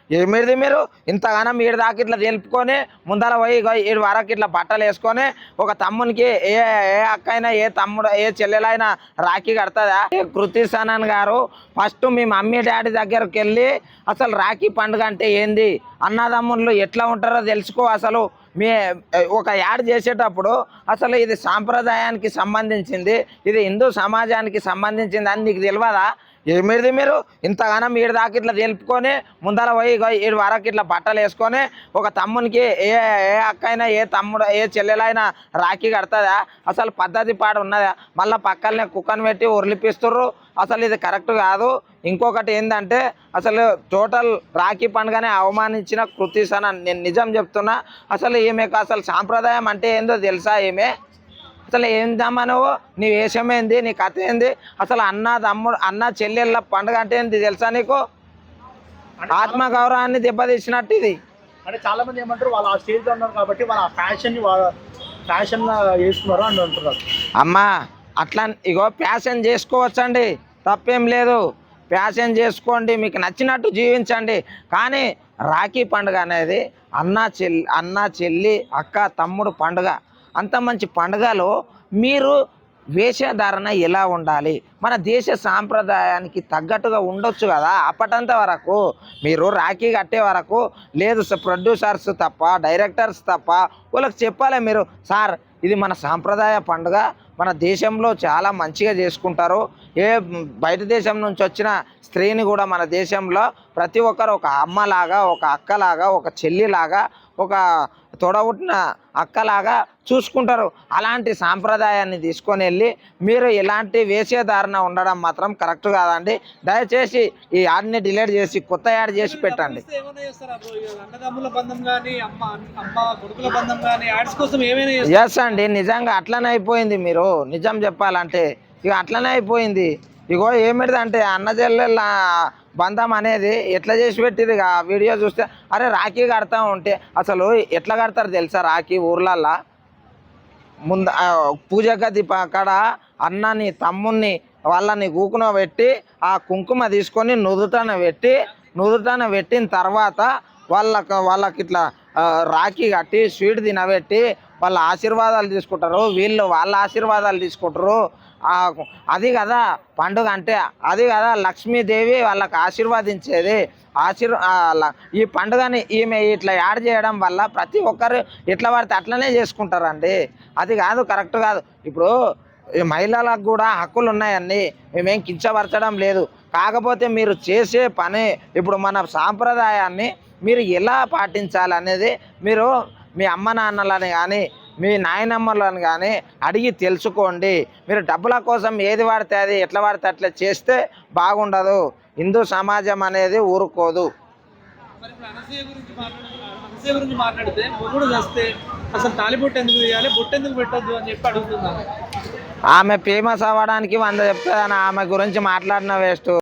ఏమిది మీరు ఇంతగానం ఈడు దాకా ఇట్లా తెలుపుకొని ముందర పోయి ఈడు వరకు ఇట్లా బట్టలు వేసుకొని ఒక తమ్మునికి ఏ ఏ అక్క అయినా ఏ తమ్ముడు ఏ చెల్లెలైనా రాఖీ కడతాదా? కృతి సనన్ గారు ఫస్ట్ మీ మమ్మీ డాడీ దగ్గరకు వెళ్ళి అసలు రాఖీ పండుగ అంటే ఏంది, అన్నదమ్ముళ్ళు ఎట్లా ఉంటారో తెలుసుకో. అసలు మీ ఒక యాడ్ చేసేటప్పుడు అసలు ఇది సాంప్రదాయానికి సంబంధించింది, ఇది హిందూ సమాజానికి సంబంధించింది అని నీకు తెలియదా? ఏమిది మీరు ఇంతగానం ఈడు దాకా ఇట్లా తెలుపుకొని ముందర పోయి ఈడు వరకు ఇట్లా బట్టలు వేసుకొని ఒక తమ్మునికి ఏ ఏ అక్క అయినా ఏ తమ్ముడు ఏ చెల్లెలైనా రాఖీ కడతాదా? అసలు పద్ధతి పాడు ఉన్నదా? మళ్ళీ పక్కనే కుక్కను పెట్టి ఉరిలిపిస్తుర్రు. అసలు ఇది కరెక్ట్ కాదు. ఇంకొకటి ఏంటంటే అసలు టోటల్ రాఖీ పండుగనే అవమానించిన కృతి సనన్, నేను నిజం చెప్తున్నా. అసలు ఈమెకు అసలు సాంప్రదాయం అంటే ఏందో తెలుసా? ఈమె అసలు ఏందమ్మా నువ్వు, నీ వేషం ఏంది, నీ కథ ఏంది? అసలు అన్న తమ్ముడు అన్న చెల్లెళ్ళ పండుగ అంటే ఏంది తెలుసా నీకు? ఆత్మగౌరవాన్ని దెబ్బతీసినట్టు ఇది. అంటే చాలా మంది ఏమంటారు, వాళ్ళు ఆ స్టేజ్లో ఉన్నారు కాబట్టి వాళ్ళ ఆ ఫ్యాషన్ వేసుకున్నారు అని అంటున్నారు. అమ్మా అట్లా ఇగో ఫ్యాషన్ చేసుకోవచ్చండి, తప్పేం లేదు. ఫ్యాషన్ చేసుకోండి, మీకు నచ్చినట్టు జీవించండి. కానీ రాఖీ పండుగ అనేది అన్న చెల్లి అక్క తమ్ముడు పండుగ. అంత మంచి పండుగలో మీరు వేషధారణ ఎలా ఉండాలి, మన దేశ సాంప్రదాయానికి తగ్గట్టుగా ఉండొచ్చు కదా. అప్పటంత వరకు మీరు రాఖీ కట్టే వరకు లేదు ప్రొడ్యూసర్స్ తప్ప డైరెక్టర్స్ తప్ప వాళ్ళకి చెప్పాలి మీరు, సార్ ఇది మన సాంప్రదాయ పండుగ, మన దేశంలో చాలా మంచిగా చేసుకుంటారు. ఏ బయట దేశం నుంచి వచ్చిన స్త్రీని కూడా మన దేశంలో ప్రతి ఒక్కరు ఒక అమ్మలాగా, ఒక అక్కలాగా, ఒక చెల్లిలాగా, ఒక తొడబుట్టిన అక్కలాగా చూసుకుంటారు. అలాంటి సాంప్రదాయాన్ని తీసుకొని వెళ్ళి మీరు ఇలాంటి వేషధారణ ఉండడం మాత్రం కరెక్ట్ కాదండి. దయచేసి ఈ యాడ్ని డిలీట్ చేసి కొత్త యాడ్ చేసి పెట్టండి. ఎస్ అండి, నిజంగా అట్లనే అయిపోయింది. మీరు నిజం చెప్పాలంటే ఇక అట్లనే అయిపోయింది. ఇగో ఏమిటిదంటే అన్న చెల్లెళ్ళ బంధం అనేది ఎట్లా చేసి పెట్టింది ఇక వీడియో చూస్తే. అరే రాఖీ కడతా ఉంటే అసలు ఎట్లా కడతారు తెలుసా? రాఖీ ఊర్లల్లో ముందు పూజ గది అక్కడ అన్నని తమ్ముని వాళ్ళని కూకున పెట్టి ఆ కుంకుమ తీసుకొని నుదుటన పెట్టిన తర్వాత వాళ్ళకి ఇట్లా రాఖీ కట్టి స్వీట్ తినబెట్టి వాళ్ళ ఆశీర్వాదాలు తీసుకుంటారు, వీళ్ళు వాళ్ళ ఆశీర్వాదాలు తీసుకుంటారు. అది కదా పండుగ అంటే, అది కదా లక్ష్మీదేవి వాళ్ళకి ఆశీర్వాదించేది. ఈ పండుగని ఈమె ఇట్లా యాడ్ చేయడం వల్ల ప్రతి ఒక్కరు ఎట్లా పడితే అట్లనే చేసుకుంటారండి. అది కాదు, కరెక్ట్ కాదు. ఇప్పుడు మహిళలకు కూడా హక్కులు ఉన్నాయండి, మేమేం కించపరచడం లేదు. కాకపోతే మీరు చేసే పని ఇప్పుడు మన సాంప్రదాయాన్ని మీరు ఎలా పాటించాలనేది మీరు మీ అమ్మ నాన్నలని కానీ మీ నాయనమ్మలను కానీ అడిగి తెలుసుకోండి. మీరు డబ్బుల కోసం ఏది పడితే అది ఎట్లా పడితే అట్లా చేస్తే బాగుండదు. హిందూ సమాజం అనేది ఊరుకోదు. గురించి మాట్లాడితే మొగుడు వస్తే అసలు తాలిబొట్టు ఎందుకు చేయాలి, బొట్టు ఎందుకు పెట్టద్దు అని చెప్పి అడుగుతున్నాను. ఆమె ఫేమస్ అవ్వడానికి 100 చెప్తుందని ఆమె గురించి మాట్లాడిన వేస్ట్.